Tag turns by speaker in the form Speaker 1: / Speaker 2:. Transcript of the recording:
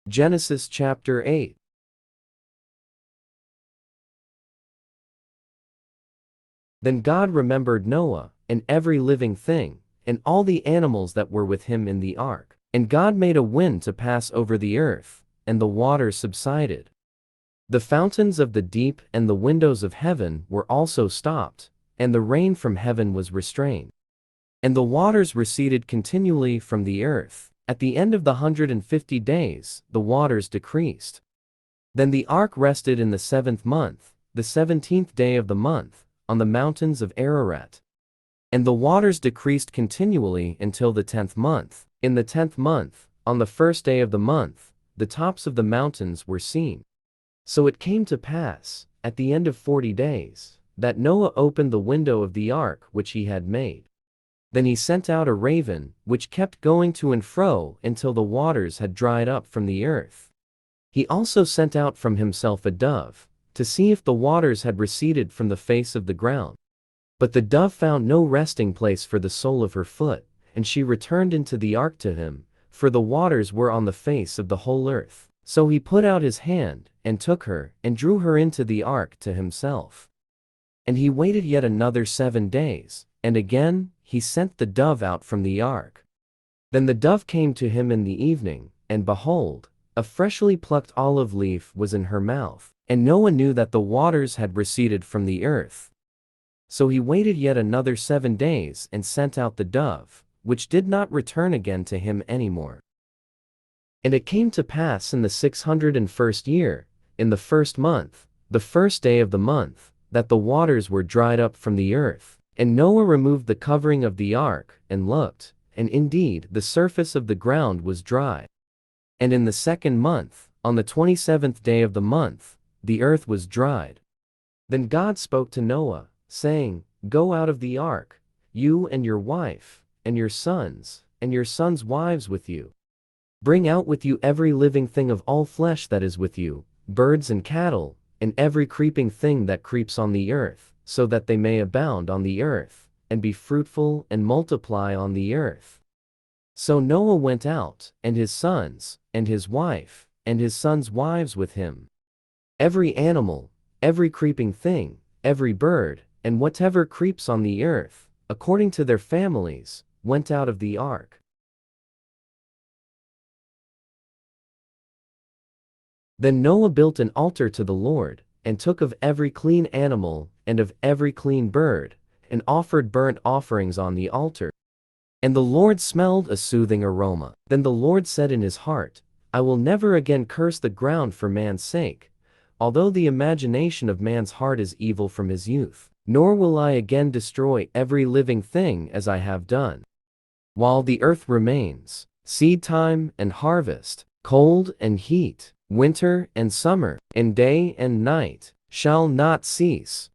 Speaker 1: Genesis chapter 8. Then God remembered Noah, and every living thing, and all the animals that were with him in the ark. And God made a wind to pass over the earth, and the waters subsided. The fountains of the deep and the windows of heaven were also stopped, and the rain from heaven was restrained. And the waters receded continually from the earth. At the end of the 150 days, the waters decreased. Then the ark rested in the 7th month, the 17th day of the month, on the mountains of Ararat. And the waters decreased continually until the 10th month. In the 10th month, on the 1st day of the month, the tops of the mountains were seen. So it came to pass, at the end of 40 days, that Noah opened the window of the ark which he had made. Then he sent out a raven, which kept going to and fro until the waters had dried up from the earth. He also sent out from himself a dove, to see if the waters had receded from the face of the ground. But the dove found no resting place for the sole of her foot, and she returned into the ark to him, for the waters were on the face of the whole earth. So he put out his hand, and took her, and drew her into the ark to himself. And he waited yet another 7 days, and again he sent the dove out from the ark. Then the dove came to him in the evening, and behold, a freshly plucked olive leaf was in her mouth. And Noah knew that the waters had receded from the earth. So he waited yet another 7 days and sent out the dove, which did not return again to him any more. And it came to pass in the 601st year, in the 1st month, the 1st day of the month, that the waters were dried up from the earth. And Noah removed the covering of the ark, and looked, and indeed the surface of the ground was dry. And in the 2nd month, on the 27th day of the month, the earth was dried. Then God spoke to Noah, saying, Go out of the ark, you and your wife, and your sons wives with you. Bring out with you every living thing of all flesh that is with you, birds and cattle, and every creeping thing that creeps on the earth, so that they may abound on the earth, and be fruitful and multiply on the earth. So Noah went out, and his sons, and his wife, and his sons' wives with him. Every animal, every creeping thing, every bird, and whatever creeps on the earth, according to their families, went out of the ark. Then Noah built an altar to the Lord, and took of every clean animal, and of every clean bird, and offered burnt offerings on the altar. And the Lord smelled a soothing aroma. Then the Lord said in his heart, I will never again curse the ground for man's sake, although the imagination of man's heart is evil from his youth, nor will I again destroy every living thing as I have done. While the earth remains, seed time and harvest, cold and heat, winter and summer, and day and night, shall not cease.